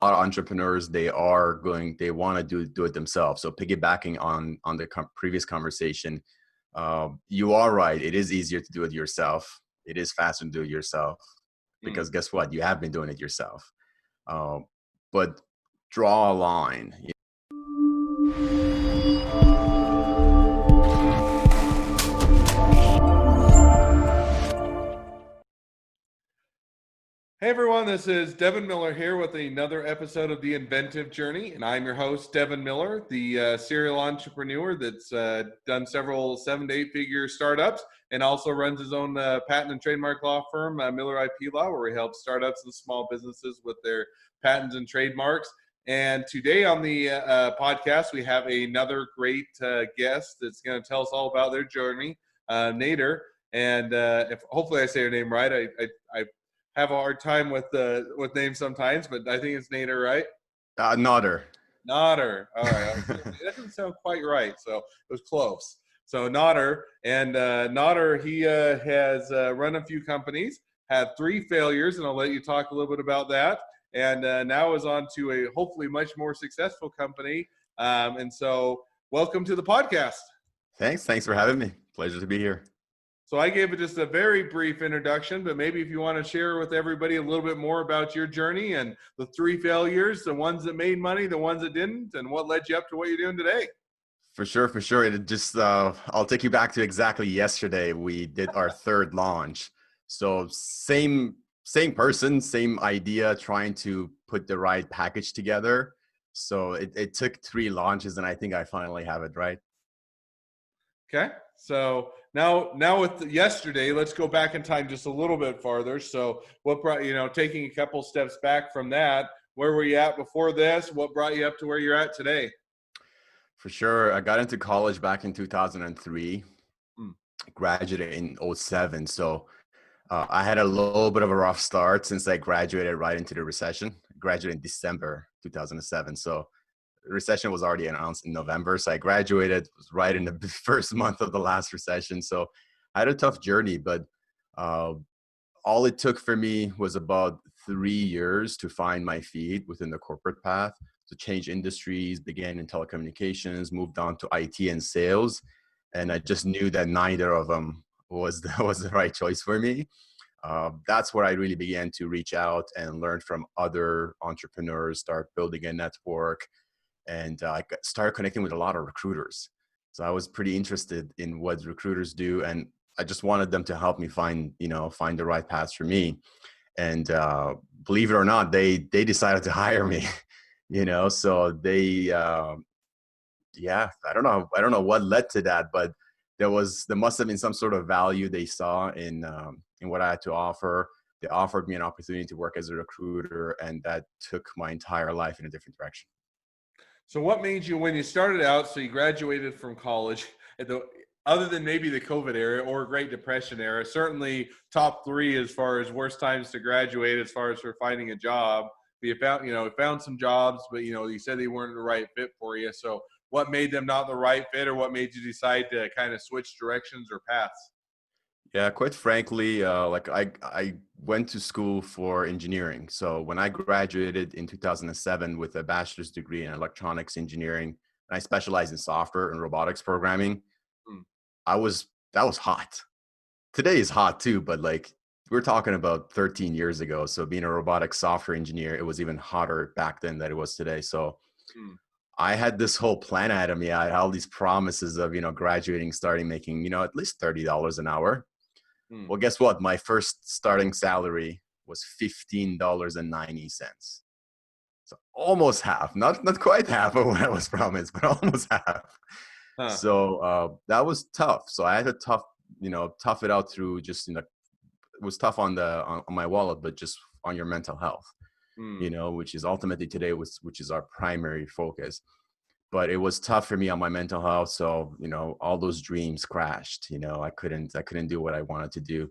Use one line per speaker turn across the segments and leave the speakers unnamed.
lot of entrepreneurs, they want to do it themselves. So piggybacking on the previous conversation, you are right. It is easier to do it yourself. It is faster to do it yourself
Mm.
because guess what? You have been doing it yourself. Uh, but draw a line.
Hey everyone, this is Devin Miller here with another episode of the Inventive Journey, and I'm your host, Devin Miller, the serial entrepreneur that's done several 7 to 8 figure startups and also runs his own patent and trademark law firm, Miller IP Law, where he helps startups and small businesses with their patents and trademarks. And today on the podcast, we have another great guest that's going to tell us all about their journey, Nader. And if hopefully I say her name right, I have a hard time with names sometimes, but I think it's Nader, right?
Nader.
Nader. All right. That doesn't sound quite right, so it was close. So Nader, and Nader, he has run a few companies, had 3 failures, and I'll let you talk a little bit about that. And now is on to a hopefully much more successful company. And so, welcome to the podcast.
Thanks for having me. Pleasure to be here.
So I gave it just a very brief introduction, but maybe if you want to share with everybody a little bit more about your journey and the 3 failures, the ones that made money, the ones that didn't, and what led you up to what you're doing today.
For sure. It just I'll take you back to exactly yesterday. We did our 3rd launch. So same person, same idea, trying to put the right package together. So it took 3 launches, and I think I finally have it right.
Okay. So now with yesterday, let's go back in time just a little bit farther. So what brought, taking a couple steps back from that, where were you at before this? What brought you up to where you're at today?
For sure. I got into college back in 2003,
Hmm.
graduated in 07. So I had a little bit of a rough start since I graduated right into the recession. I graduated in December 2007. So the recession was already announced in November. So I graduated, was right in the first month of the last recession. So I had a tough journey, but uh, all it took for me was about 3 years to find my feet within the corporate path, to change industries, began in telecommunications, moved on to IT and sales. And I just knew that neither of them was the right choice for me. That's where I really began to reach out and learn from other entrepreneurs, start building a network, and I started connecting with a lot of recruiters. So I was pretty interested in what recruiters do, and I just wanted them to help me find the right path for me. And believe it or not, they decided to hire me. So they yeah, I don't know what led to that, but there must have been some sort of value they saw in what I had to offer. They offered me an opportunity to work as a recruiter, and that took my entire life in a different direction.
So what made you, when you started out, so you graduated from college, other than maybe the COVID era or Great Depression era, certainly top 3 as far as worst times to graduate, as far as for finding a job. You found some jobs, but you said they weren't the right fit for you. So what made them not the right fit, or what made you decide to kind of switch directions or paths?
Yeah, quite frankly, like I went to school for engineering. So when I graduated in 2007 with a bachelor's degree in electronics engineering, and I specialized in software and robotics programming,
Hmm.
that was hot. Today is hot too, but like we're talking about 13 years ago. So being a robotics software engineer, it was even hotter back then than it was today. So
Hmm.
I had this whole plan ahead of me. I had all these promises of, graduating, starting making, at least $30 an hour.
Hmm.
Well, guess what? My first starting salary was $15.90. So almost half, not quite half of what I was promised, but almost half.
Huh.
So that was tough. So I had to tough it out through just, it was tough on my wallet, but just on your mental health,
Hmm.
which is ultimately today which is our primary focus. But it was tough for me on my mental health. So, all those dreams crashed. I couldn't do what I wanted to do.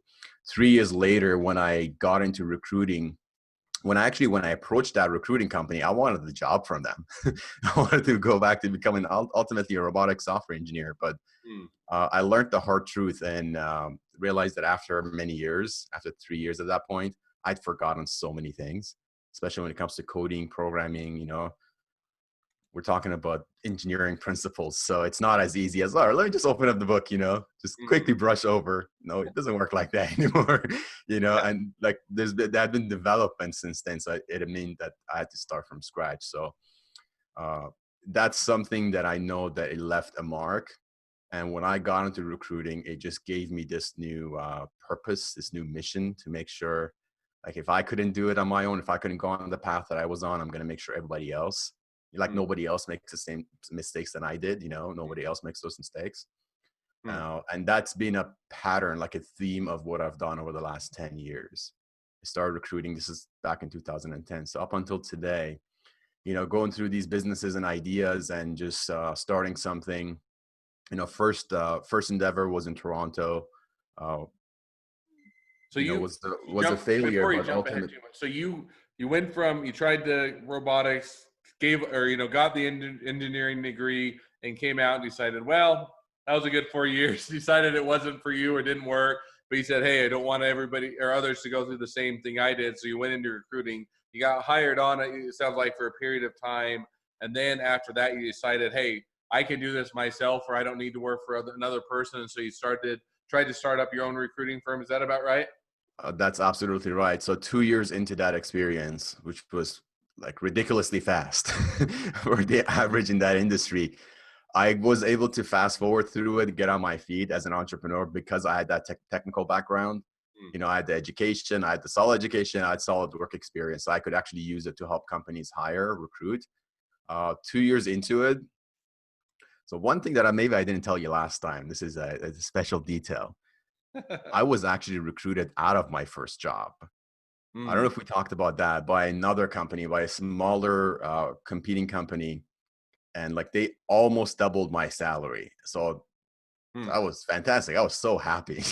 3 years later, when I got into recruiting, when I approached that recruiting company, I wanted the job from them. I wanted to go back to becoming ultimately a robotic software engineer. But
Hmm.
I learned the hard truth and realized that after many years, after 3 years at that point, I'd forgotten so many things. especially when it comes to coding, programming. We're talking about engineering principles. So it's not as easy as, oh, let me just open up the book, just quickly brush over. No, it doesn't work like that anymore,
Yeah.
and like there have been developments since then. So it mean that I had to start from scratch. So uh, that's something that I know that it left a mark. And when I got into recruiting, it just gave me this new purpose, this new mission to make sure, like, if I couldn't do it on my own, if I couldn't go on the path that I was on, I'm going to make sure everybody else, like,
Mm,
nobody else makes the same mistakes that I did. Nobody else makes those mistakes.
mm.
And that's been a pattern, like a theme of what I've done over the last 10 years. I started recruiting. This is back in 2010. So up until today, going through these businesses and ideas and just starting something. First endeavor was in Toronto. Uh,
So you you
was a
jump
failure,
before you
but
jump ahead
ultimate.
too much. So you tried the robotics, gave or got the engineering degree, and came out and decided, well, that was a good 4 years. Decided it wasn't for you or didn't work, but you said, hey, I don't want everybody or others to go through the same thing I did. So you went into recruiting. You got hired on it. It sounds like for a period of time, and then after that, you decided, hey, I can do this myself, or I don't need to work for another person. And so you tried to start up your own recruiting firm. Is that about right?
That's absolutely right. So 2 years into that experience, which was like ridiculously fast for the average in that industry, I was able to fast forward through it, get on my feet as an entrepreneur because I had that technical background.
Mm.
I had the education, I had the solid education, I had solid work experience. So I could actually use it to help companies hire, recruit. 2 years into it. So one thing that maybe I didn't tell you last time, this is a special detail. I was actually recruited out of my first job. I don't know
Mm,
if we talked about that, by another company, by a smaller competing company. And like they almost doubled my salary. So
mm.
that was fantastic. I was so happy.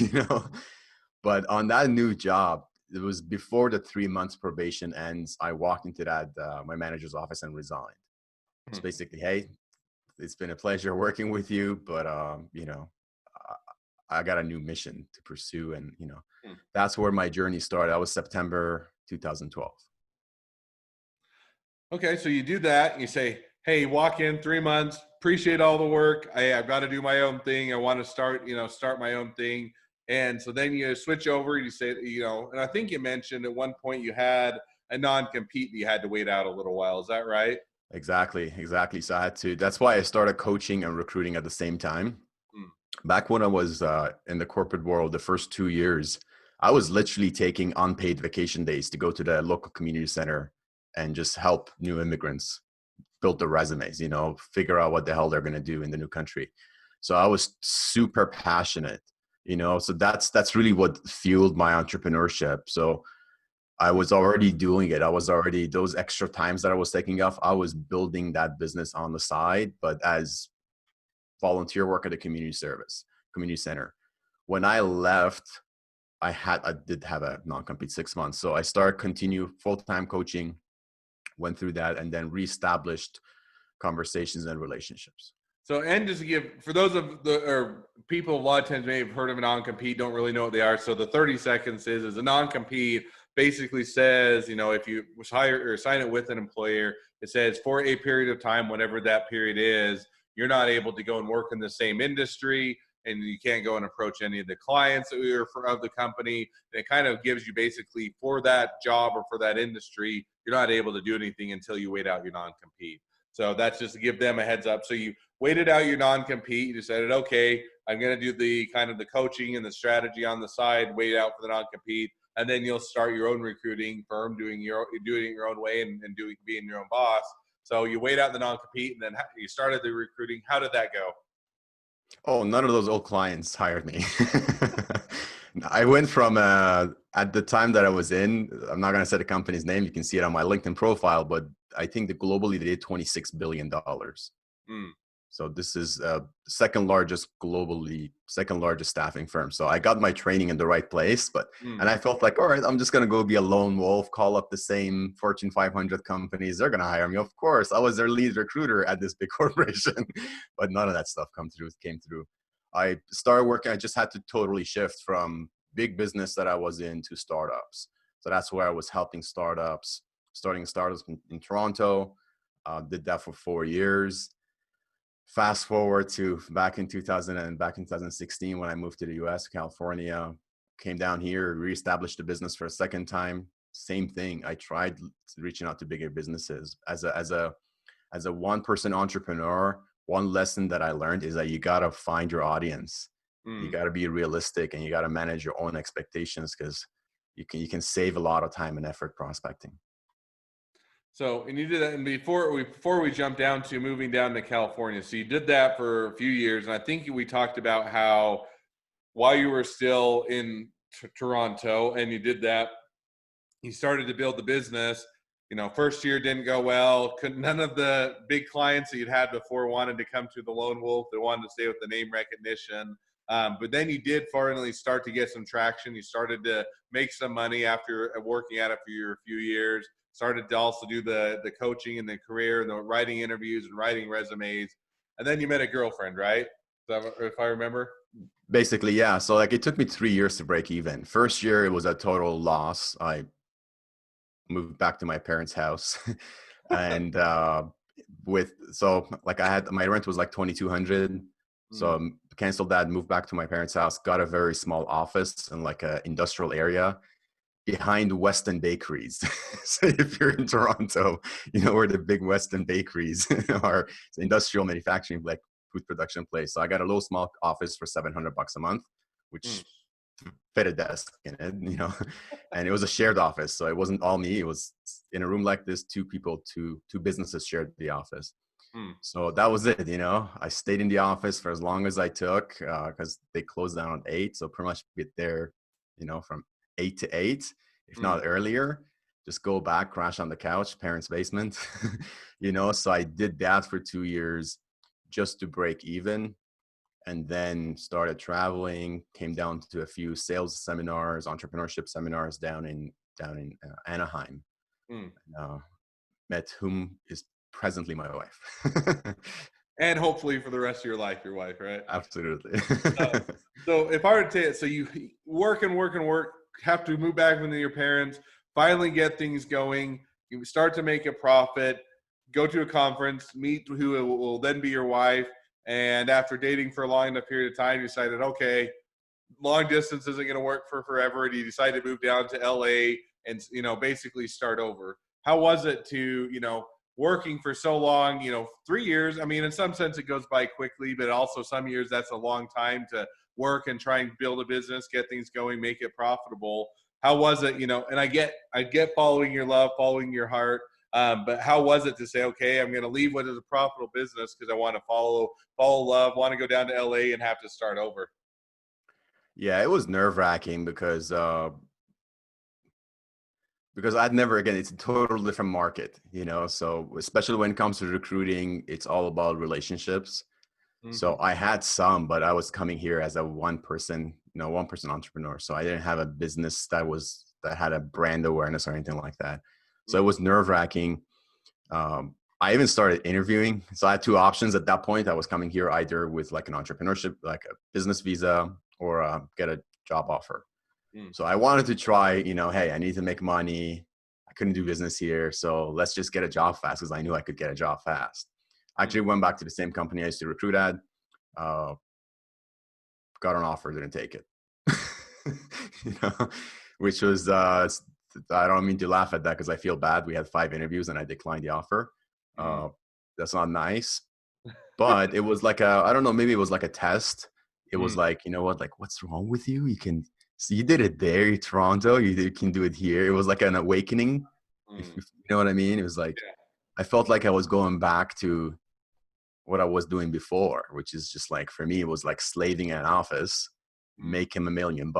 But on that new job, it was before the 3 months probation ends. I walked into that my manager's office and resigned. It's
Mm.
basically, hey, it's been a pleasure working with you, but I got a new mission to pursue, and
Mm.
that's where my journey started. That was September 2012.
Okay, so you do that and you say, hey, walk in 3 months, appreciate all the work. I've got to do my own thing. I want to start my own thing. And so then you switch over, you say, and I think you mentioned at one point you had a non-compete that you had to wait out a little while. Is that right?
Exactly. So I had to. That's why I started coaching and recruiting at the same time.
Mm,
Back when I was in the corporate world, the first 2 years, I was literally taking unpaid vacation days to go to the local community center and just help new immigrants build their resumes, figure out what the hell they're going to do in the new country. So I was super passionate, so that's really what fueled my entrepreneurship. So I was already doing it. I was already, those extra times that I was taking off, I was building that business on the side, but as volunteer work at a community center. When I left, I did have a non-compete 6 months. So I started continue full-time coaching, went through that, and then reestablished conversations and relationships.
So, and just to give for those of the or people a lot of times may have heard of a non-compete, don't really know what they are. So, the 30 seconds is a non-compete basically says, if you was hired or sign it with an employer, it says for a period of time, whatever that period is, you're not able to go and work in the same industry, and you can't go and approach any of the clients of the company. And it kind of gives you basically for that job or for that industry, you're not able to do anything until you wait out your non-compete. So that's just to give them a heads up. So you waited out your non-compete. You decided, okay, I'm going to do the kind of the coaching and the strategy on the side, wait out for the non-compete, and then you'll start your own recruiting firm, doing it your own way and being your own boss. So you wait out the non-compete, and then you started the recruiting. How did that go?
Oh, none of those old clients hired me. I went from at the time that I was in, I'm not going to say the company's name. You can see it on my LinkedIn profile, but I think that globally they did $26 billion.
Mm,
So this is second largest staffing firm. So I got my training in the right place, and
mm.
I felt like, all right, I'm just gonna go be a lone wolf, call up the same Fortune 500 companies. They're gonna hire me. Of course, I was their lead recruiter at this big corporation, but none of that stuff came through. I started working. I just had to totally shift from big business that I was in to startups. So that's where I was helping startups starting startups in Toronto. Did that for 4 years. Fast forward to back in 2016 when I moved to the US, California, came down here, reestablished the business for a second time. Same thing. I tried reaching out to bigger businesses as a one-person entrepreneur. One lesson that I learned is that you gotta find your audience. You gotta be realistic and you gotta manage your own expectations, because you can save a lot of time and effort prospecting.
So, and you did that, and before we jump down to moving down to California, so you did that for a few years, and I think we talked about how while you were still in Toronto and you did that, you started to build the business. First year didn't go well. None of the big clients that you'd had before wanted to come to the Lone Wolf. They wanted to stay with the name recognition. But then you did finally start to get some traction. You started to make some money after working at it for a few years. Started to also do the coaching and the career and the writing interviews and writing resumes. And then you met a girlfriend, right? If I remember.
Basically, yeah. So like it took me 3 years to break even. First year, it was a total loss. I moved back to my parents' house and I had my rent was like 2,200. So canceled that, moved back to my parents' house, got a very small office in like a industrial area behind Western bakeries. So if you're in Toronto, you know where the big Western bakeries are. It's industrial manufacturing, like food production place. So I got a little small office for $700 a month, which fit a desk in it, and it was a shared office. So it wasn't all me. It was in a room like this, two people, two businesses shared the office. So that was it. I stayed in the office for as long as I took, because they closed down at 8. So pretty much be there, from 8 to 8, if not earlier. Just go back, crash on the couch, parents' basement, So I did that for 2 years just to break even, and then started traveling. Came down to a few sales seminars, entrepreneurship seminars down in Anaheim. Met whom is presently my wife.
And hopefully for the rest of your life, your wife, right?
Absolutely.
So if I were to say it, so you work, have to move back into your parents, finally get things going, you start to make a profit, go to a conference, meet who will then be your wife, and after dating for a long enough period of time, you decided, okay, long distance isn't going to work for forever, and you decided to move down to LA and basically start over. How was it to working for so long, 3 years? I mean, in some sense it goes by quickly, but also some years that's a long time to work and try and build a business, get things going, make it profitable. How was it, and I get following your love, following your heart, but how was it to say, okay, I'm going to leave what is a profitable business because I want to follow love, want to go down to LA and have to start over?
Yeah, it was nerve-wracking because I'd never, again, it's a total different market, so especially when it comes to recruiting, it's all about relationships. So I had some, but I was coming here as a one person entrepreneur. So I didn't have a business that had a brand awareness or anything like that. So it was nerve-wracking. I even started interviewing. So I had two options at that point. I was coming here either with like an entrepreneurship, like a business visa, or get a job offer. So I wanted to try, hey, I need to make money. I couldn't do business here. So let's just get a job fast, because I knew I could get a job fast. I actually went back to the same company I used to recruit at, got an offer, didn't take it. Which was, I don't mean to laugh at that because I feel bad. We had 5 interviews and I declined the offer. That's not nice. But it was like I don't know, maybe it was like a test. It was like, like, what's wrong with you? You did it there in Toronto. You can do it here. It was like an awakening. If you know what I mean? It was like, I felt like I was going back to what I was doing before, which is just like, for me, it was like slaving in an office, make him $1 million,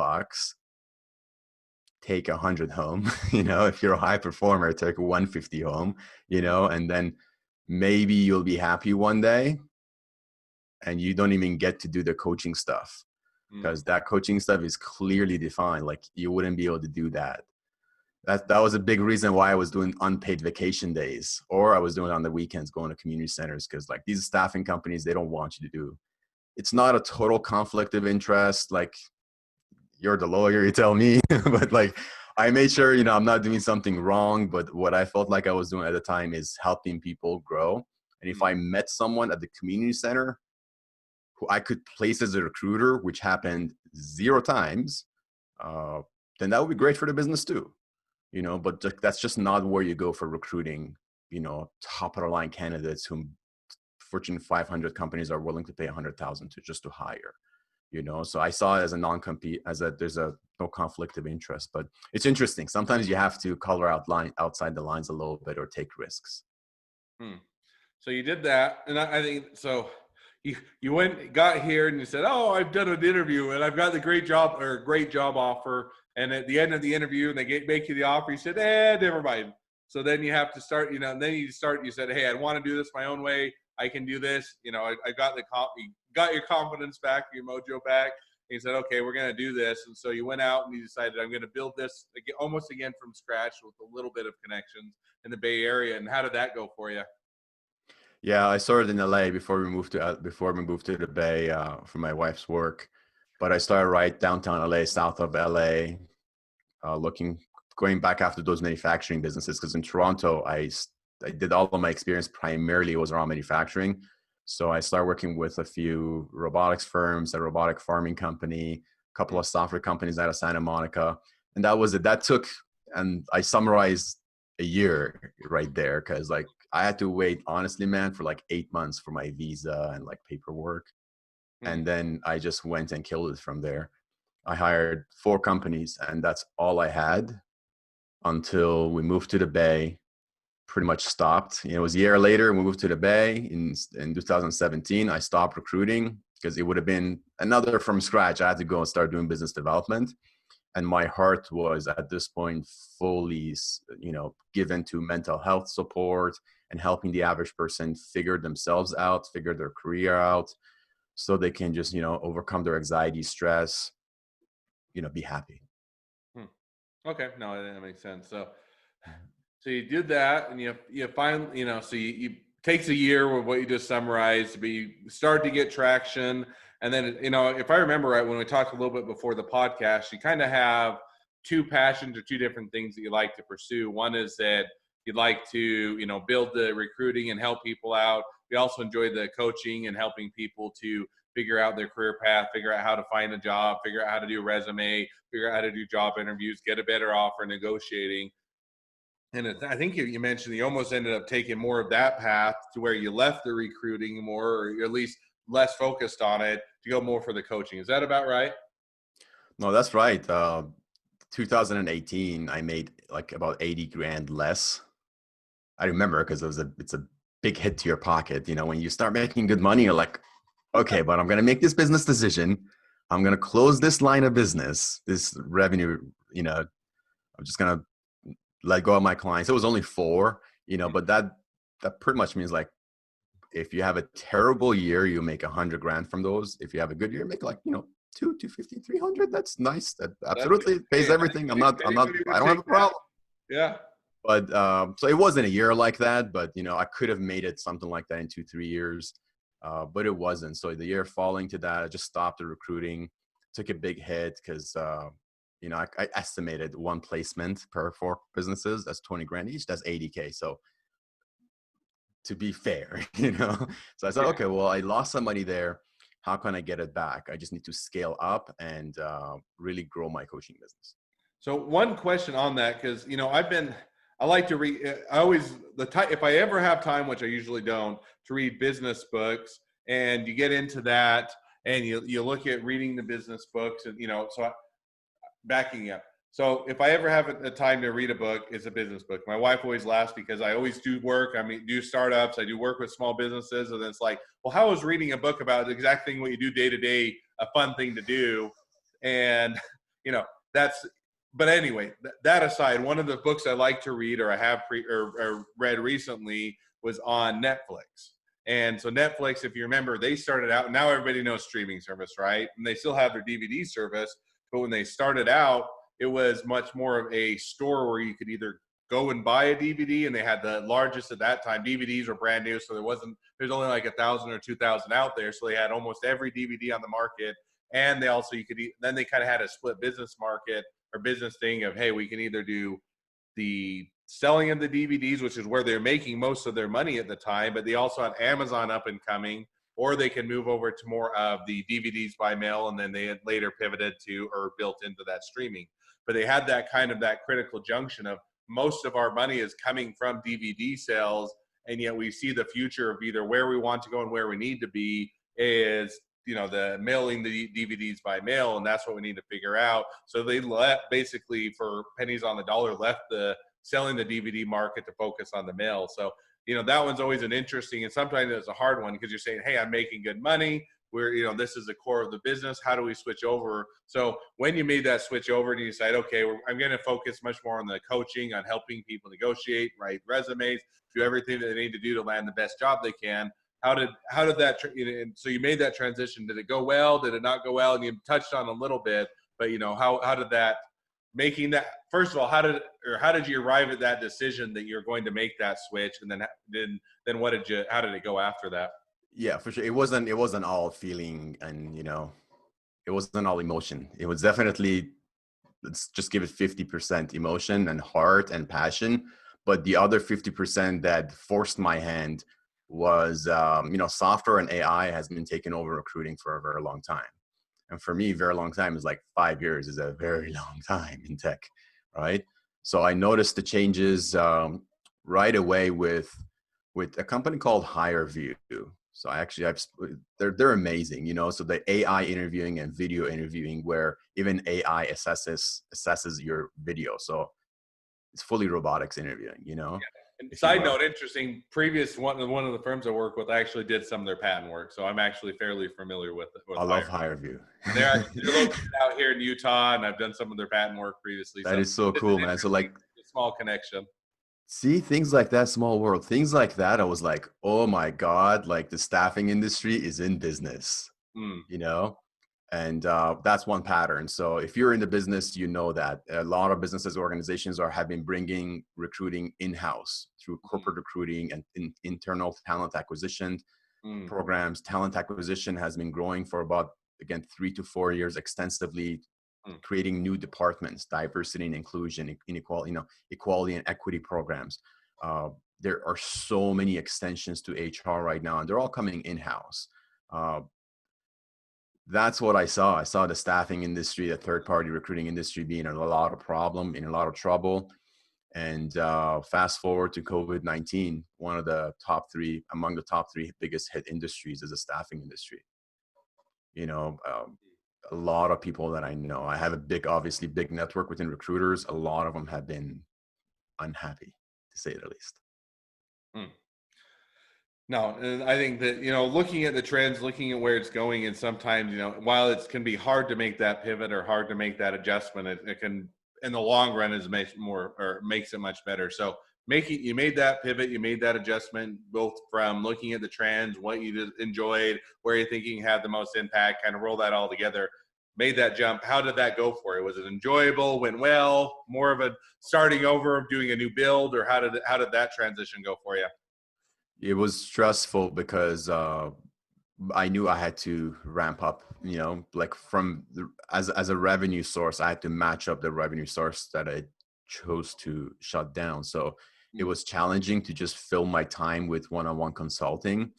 take 100 home. If you're a high performer, take 150 home, and then maybe you'll be happy one day and you don't even get to do the coaching stuff, because that coaching stuff is clearly defined. Like, you wouldn't be able to do that. That was a big reason why I was doing unpaid vacation days, or I was doing it on the weekends, going to community centers, because like these staffing companies, they don't want you to do. It's not a total conflict of interest. Like, you're the lawyer, you tell me, but like, I made sure, I'm not doing something wrong, but what I felt like I was doing at the time is helping people grow. And if I met someone at the community center who I could place as a recruiter, which happened 0 times, uh, then that would be great for the business too. But that's just not where you go for recruiting, top of the line candidates whom Fortune 500 companies are willing to pay 100,000 to hire. So I saw it as a non-compete, there's a no conflict of interest. But it's interesting. Sometimes you have to color outside the lines a little bit or take risks.
So you did that, and I think so. You got here, and you said, "Oh, I've done an interview, and I've got the great job offer." And at the end of the interview, and they make you the offer, you said, never mind." So then you have to start, and then you start. You said, "Hey, I want to do this my own way. I can do this." I got you got your confidence back, your mojo back. And you said, "Okay, we're going to do this." And so you went out and you decided, "I'm going to build this almost again from scratch with a little bit of connections in the Bay Area." And how did that go for you?
Yeah, I started in LA before we moved to the Bay for my wife's work. But I started right downtown LA, south of LA, going back after those manufacturing businesses. Because in Toronto, I did all of my experience primarily was around manufacturing. So I started working with a few robotics firms, a robotic farming company, a couple of software companies out of Santa Monica, and that was it. And I summarized a year right there because I had to wait, honestly, man, for 8 months for my visa and paperwork. And then I just went and killed it from there. I hired 4 companies and that's all I had until we moved to the Bay. Pretty much stopped. It was a year later we moved to the Bay in 2017. I stopped recruiting because it would have been another from scratch. I had to go and start doing business development. And my heart was at this point fully, given to mental health support and helping the average person figure themselves out, figure their career out, so they can just, overcome their anxiety, stress, be happy.
Okay, no, that makes sense. So you did that, and you finally, so you takes a year with what you just summarized, but you start to get traction. And then, if I remember right, when we talked a little bit before the podcast, you kind of have 2 passions or 2 different things that you like to pursue. One is that you'd like to, build the recruiting and help people out. We also enjoy the coaching and helping people to figure out their career path, figure out how to find a job, figure out how to do a resume, figure out how to do job interviews, get a better offer, negotiating. And I think you mentioned you almost ended up taking more of that path to where you left the recruiting more, or you're at least less focused on it to go more for the coaching. Is that about right?
No, that's right. 2018, I made about 80 grand less. I remember because it's a big hit to your pocket. When you start making good money, you're like, okay, but I'm going to make this business decision. I'm going to close this line of business, this revenue, I'm just going to let go of my clients. It was only 4, but that pretty much means if you have a terrible year, you make 100 grand from those. If you have a good year, make 250, 300. That's nice. That absolutely pays everything. I don't have a problem.
Yeah.
But so it wasn't a year like that, but I could have made it something like that in 2-3 years, but it wasn't. So the year following to that, I just stopped the recruiting, took a big hit because I estimated one placement per 4 businesses. That's 20 grand each. That's 80K. So to be fair, so I said, okay, well, I lost some money there. How can I get it back? I just need to scale up and really grow my coaching business.
So one question on that, because I like to read. If I ever have time, which I usually don't, to read business books, and you get into that, and you look at reading the business books, and backing up. So if I ever have a time to read a book, it's a business book. My wife always laughs because I always do work. Do startups. I do work with small businesses, and it's like, well, how is reading a book about the exact thing what you do day to day a fun thing to do? And that's. But anyway, that aside, one of the books I like to read, or I have or read recently, was on Netflix. And so Netflix, if you remember, they started out. Now everybody knows streaming service, right? And they still have their DVD service. But when they started out, it was much more of a store where you could either go and buy a DVD, and they had the largest at that time. DVDs were brand new, so there's only 1,000 or 2,000 out there. So they had almost every DVD on the market, and they also then they kind of had a split business market or business thing of, hey, we can either do the selling of the DVDs, which is where they're making most of their money at the time, but they also had Amazon up and coming, or they can move over to more of the DVDs by mail, and then they had later pivoted to or built into that streaming. But they had that kind of that critical junction of most of our money is coming from DVD sales, and yet we see the future of either where we want to go and where we need to be is, you know, the mailing the DVDs by mail, and that's what we need to figure out. So they left, basically for pennies on the dollar, left the selling the DVD market to focus on the mail. So, you know, that one's always an interesting, and sometimes it's a hard one because you're saying, hey, I'm making good money. We're, you know, this is the core of the business. How do we switch over? So when you made that switch over and you decide, okay, I'm going to focus much more on the coaching, on helping people negotiate, write resumes, do everything that they need to do to land the best job they can. How did that, and so you made that transition? Did it go well? Did it not go well? And you touched on a little bit, but you know, how did that, making that, first of all, how did you arrive at that decision that you're going to make that switch? And then how did it go after that?
Yeah, for sure. It wasn't all feeling, and it wasn't all emotion. It was definitely, let's just give it 50% emotion and heart and passion. But the other 50% that forced my hand was, software and AI has been taking over recruiting for a very long time. And for me, very long time is like 5 years is a very long time in tech, right? So I noticed the changes right away with a company called HireVue. So they're amazing, So the AI interviewing and video interviewing, where even AI assesses your video. So it's fully robotics interviewing.
And
If you
side
will.
note, interesting. Previous one of the firms I work with, I actually did some of their patent work, so I'm actually fairly familiar with
I love
Hire.
HireVue.
And they're located out here in Utah, and I've done some of their patent work previously.
That
So
is so
it's an
cool, man. So
interesting
like,
small connection.
see things like that, small world, things like that. I was like, oh my God, like the staffing industry is in business,
Mm,
you know? And that's one pattern. So if you're in the business, you know that a lot of businesses, organizations have been bringing recruiting in-house through
mm,
corporate recruiting and internal talent acquisition
mm,
programs. Talent acquisition has been growing for about, again, 3 to 4 years extensively,
mm,
creating new departments, diversity and inclusion, inequality, equality and equity programs. Uh, there are so many extensions to HR right now, and they're all coming in-house. Uh, that's what I saw. I saw the staffing industry, the third-party recruiting industry, being in a lot of problem, in a lot of trouble. And fast forward to COVID-19, one of the among the top three biggest hit industries is the staffing industry. You know, a lot of people that I know, I have obviously big network within recruiters. A lot of them have been unhappy, to say the least.
mm. No, and I think that, looking at the trends, looking at where it's going, and sometimes, while it can be hard to make that pivot or hard to make that adjustment, it can, in the long run, makes it much better. So you made that pivot, you made that adjustment, both from looking at the trends, what you enjoyed, where you think you had the most impact, kind of roll that all together, made that jump. How did that go for you? Was it enjoyable? Went well? More of a starting over, doing a new build, or how did that transition go for you?
It was stressful because I knew I had to ramp up, like as a revenue source, I had to match up the revenue source that I chose to shut down. So it
Mm,
was challenging to just fill my time with one-on-one consulting.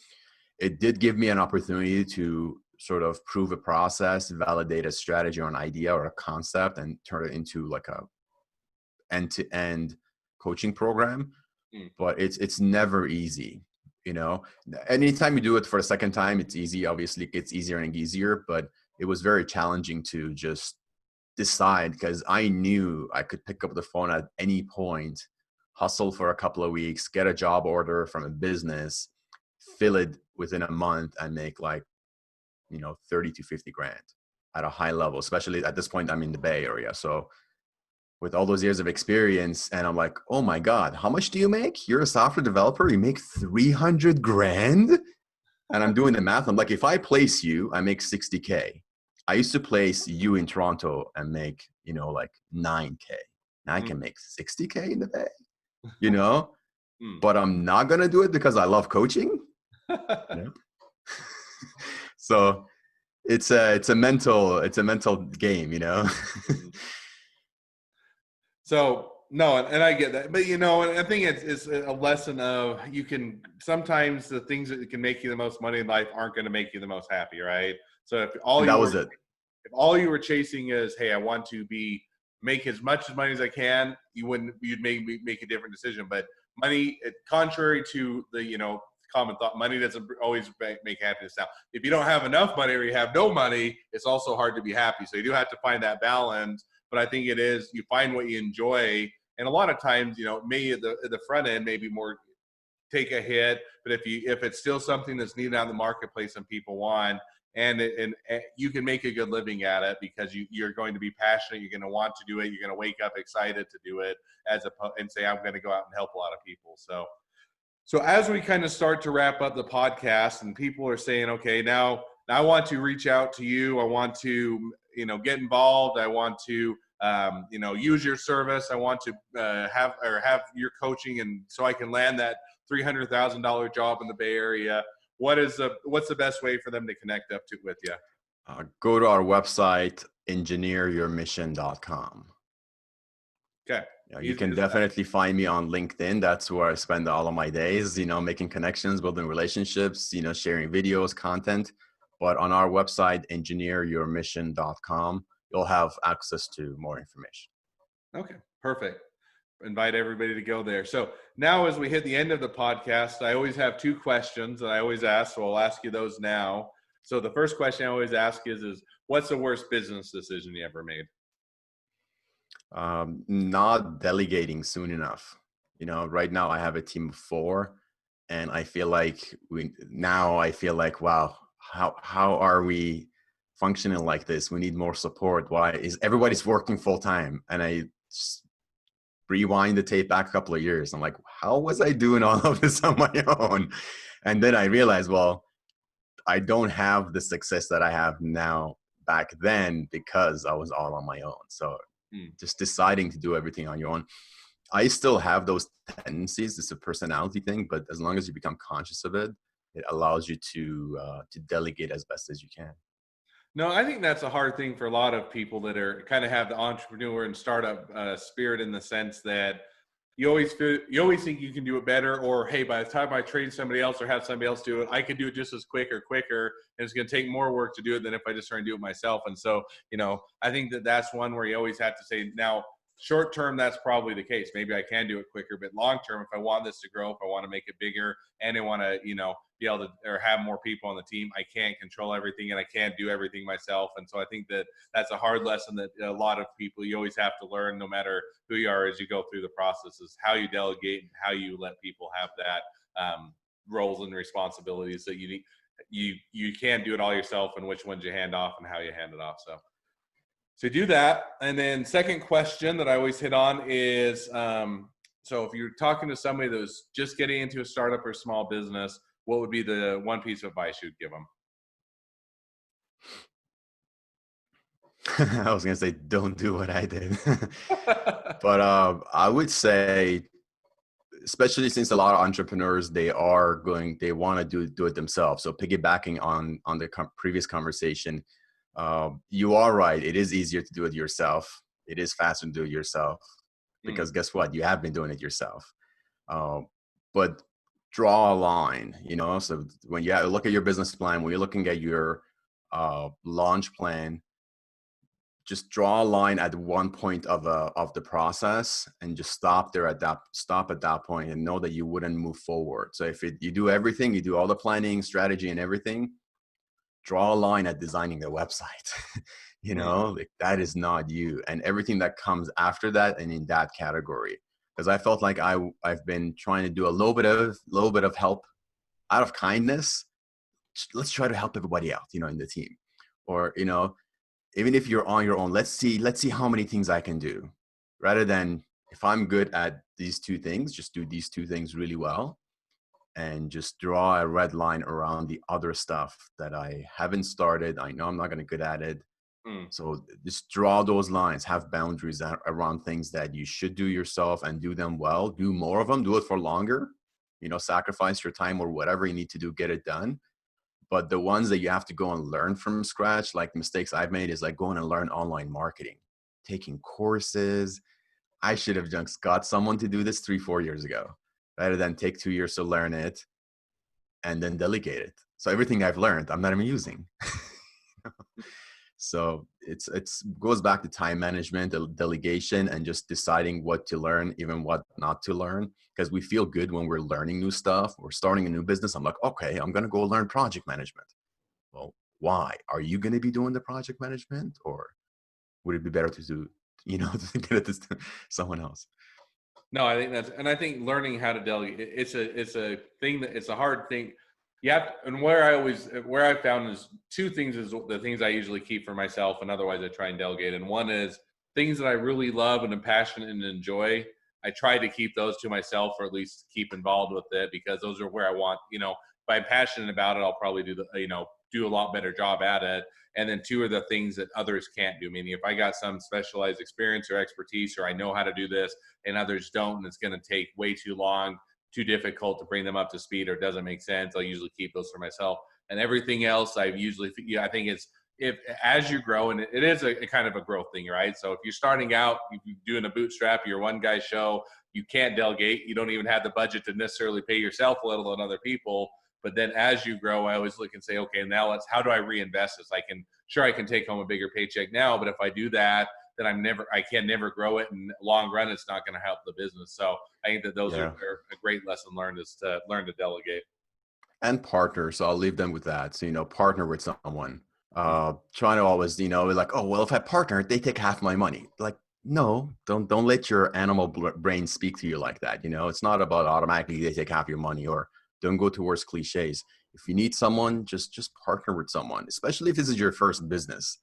It did give me an opportunity to sort of prove a process, validate a strategy or an idea or a concept, and turn it into like a end-to-end coaching program.
mm.
But it's never easy. Anytime you do it for a second time, it's easy. Obviously it gets easier and easier, but it was very challenging to just decide, because I knew I could pick up the phone at any point, hustle for a couple of weeks, get a job order from a business, fill it within a month, and make like 30 to 50 grand at a high level. Especially at this point, I'm in the Bay Area, so with all those years of experience, and I'm like, oh my God, how much do you make? You're a software developer, you make 300 grand? And I'm doing the math. I'm like, if I place you, I make 60K. I used to place you in Toronto and make, like 9K. Now I
Mm.
can make 60K in the Bay, you know,
Mm.
but I'm not going to do it because I love coaching. Nope. So it's a mental game,
Mm. So no, and I get that, but and I think it's a lesson of you can sometimes the things that can make you the most money in life aren't going to make you the most happy, right? So
And that was it.
if all you were chasing is, hey, I want to be make as much money as I can, you'd make a different decision. But money, contrary to the common thought, money doesn't always make happiness. Now, if you don't have enough money or you have no money, it's also hard to be happy. So you do have to find that balance. But I think it is you find what you enjoy, and a lot of times, maybe at the front end, maybe more take a hit. But if it's still something that's needed out in the marketplace and people want, and you can make a good living at it because you're going to be passionate, you're going to want to do it, you're going to wake up excited to do it, and say I'm going to go out and help a lot of people. So as we kind of start to wrap up the podcast, and people are saying, okay, now I want to reach out to you, I want to get involved, I want to use your service, I want to have your coaching, and so I can land that $300,000 job in the Bay Area. What's the best way for them to connect up with you?
Go to our website, engineeryourmission.com.
Okay.
You can definitely find me on LinkedIn. That's where I spend all of my days, making connections, building relationships, sharing videos, content. But on our website, engineeryourmission.com, you'll have access to more information.
Okay, perfect. Invite everybody to go there. So now as we hit the end of the podcast, I always have two questions that I always ask. So I'll ask you those now. So the first question I always ask is what's the worst business decision you ever made?
Not delegating soon enough. Right now I have a team of 4, and I feel like wow, how are we functioning like this? We need more support. Why is everybody's working full time? And I just rewind the tape back a couple of years. I'm like, how was I doing all of this on my own? And then I realized, well, I don't have the success that I have now back then because I was all on my own. So just deciding to do everything on your own. I still have those tendencies. It's a personality thing, but as long as you become conscious of it, it allows you to delegate as best as you can.
No, I think that's a hard thing for a lot of people that are kind of have the entrepreneur and startup spirit, in the sense that you always think you can do it better, or hey, by the time I train somebody else or have somebody else do it, I can do it just as quick or quicker, and it's going to take more work to do it than if I just try and do it myself. And so, I think that's one where you always have to say, now, short term, that's probably the case. Maybe I can do it quicker, but long term, if I want this to grow, if I want to make it bigger, and I want to, be able to or have more people on the team, I can't control everything and I can't do everything myself. And so I think that's a hard lesson that a lot of people, you always have to learn, no matter who you are, as you go through the process, is how you delegate and how you let people have that roles and responsibilities that you can't do it all yourself, and which ones you hand off and how you hand it off. So do that. And then second question that I always hit on is, so if you're talking to somebody that was just getting into a startup or small business, what would be the one piece of advice you'd give them?
I was going to say, don't do what I did. But I would say, especially since a lot of entrepreneurs, they want to do it themselves. So piggybacking on the previous conversation, you are right. It is easier to do it yourself. It is faster to do it yourself because guess what? You have been doing it yourself. But draw a line, so when you look at your business plan, when you're looking at your launch plan, just draw a line at one point of the process and just stop at that point, and know that you wouldn't move forward. So if you do everything, you do all the planning, strategy and everything, draw a line at designing the website. Like, that is not you, and everything that comes after that and in that category. Because I felt like I've been trying to do a little bit of help out of kindness. Let's try to help everybody out, in the team, or even if you're on your own, let's see how many things I can do, rather than, if I'm good at these 2 things, just do these 2 things really well, and just draw a red line around the other stuff that I haven't started. I know I'm not going to good at it. So just draw those lines, have boundaries around things that you should do yourself and do them well, do more of them, do it for longer, sacrifice your time or whatever you need to do, get it done. But the ones that you have to go and learn from scratch, like the mistakes I've made, is like going and learn online marketing, taking courses, I should have just got someone to do this 3-4 years ago, rather than take 2 years to learn it and then delegate it. So everything I've learned, I'm not even using. So it's goes back to time management, delegation, and just deciding what to learn, even what not to learn. Because we feel good when we're learning new stuff. We're starting a new business. I'm like, okay, I'm gonna go learn project management. Well, why? Are you gonna be doing the project management, or would it be better to do, to get it to someone else?
No, I think and I think learning how to delegate, it's a thing it's a hard thing. You have to, and where I found is two things is the things I usually keep for myself, and otherwise I try and delegate. And one is things that I really love and am passionate and enjoy. I try to keep those to myself, or at least keep involved with it, because those are where I want, if I'm passionate about it, I'll probably do a lot better job at it. And then two are the things that others can't do. Meaning if I got some specialized experience or expertise, or I know how to do this and others don't, and it's going to take way too long, too difficult to bring them up to speed, or doesn't make sense, I'll usually keep those for myself. And everything else I think it's, if as you grow, and it is a kind of a growth thing, right? So if you're starting out, you're doing a bootstrap, you're one guy show, you can't delegate, you don't even have the budget to necessarily pay yourself, let alone other people. But then as you grow, I always look and say, okay, now how do I reinvest this? I can take home a bigger paycheck now, but if I do that, then I can never grow it. And long run, it's not going to help the business. So I think that those are a great lesson learned, is to learn to delegate.
And partner. So I'll leave them with that. So, partner with someone. Trying to always, like, oh, well, if I partner, they take half my money. Like, no, don't let your animal brain speak to you like that. It's not about automatically they take half your money, or don't go towards cliches. If you need someone, just partner with someone, especially if this is your first business.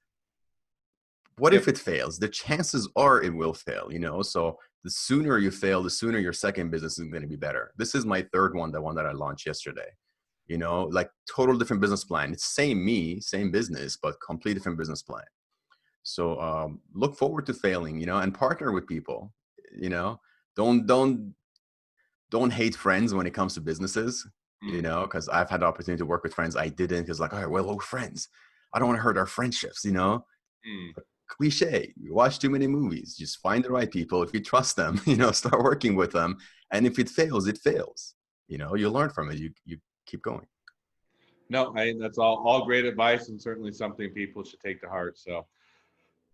What if it fails? The chances are it will fail, So the sooner you fail, the sooner your second business is going to be better. This is my third one, the one that I launched yesterday. Like total different business plan. It's same business, but complete different business plan. So look forward to failing, and partner with people. Don't hate friends when it comes to businesses. Because I've had the opportunity to work with friends I didn't, because like, all right, well, we're friends. I don't want to hurt our friendships. Cliche. You watch too many movies. Just find the right people. If you trust them, start working with them. And if it fails, it fails. You learn from it. You keep going.
No, that's all great advice, and certainly something people should take to heart. So,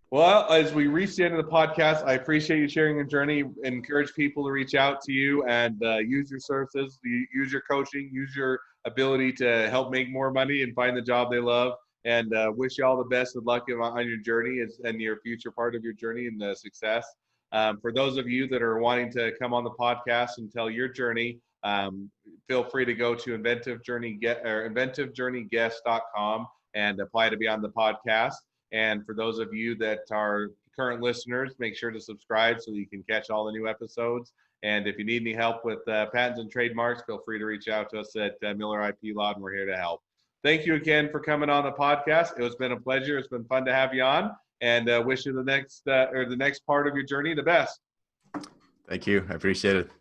well, as we reach the end of the podcast, I appreciate you sharing your journey. Encourage people to reach out to you and use your services, use your coaching, use your ability to help make more money and find the job they love. And wish you all the best of luck on your journey and your future part of your journey and success. For those of you that are wanting to come on the podcast and tell your journey, feel free to go to inventivejourneyguest.com and apply to be on the podcast. And for those of you that are current listeners, make sure to subscribe so you can catch all the new episodes. And if you need any help with patents and trademarks, feel free to reach out to us at Miller IP Law, and we're here to help. Thank you again for coming on the podcast. It has been a pleasure. It's been fun to have you on, and wish you the next part of your journey the best.
Thank you. I appreciate it.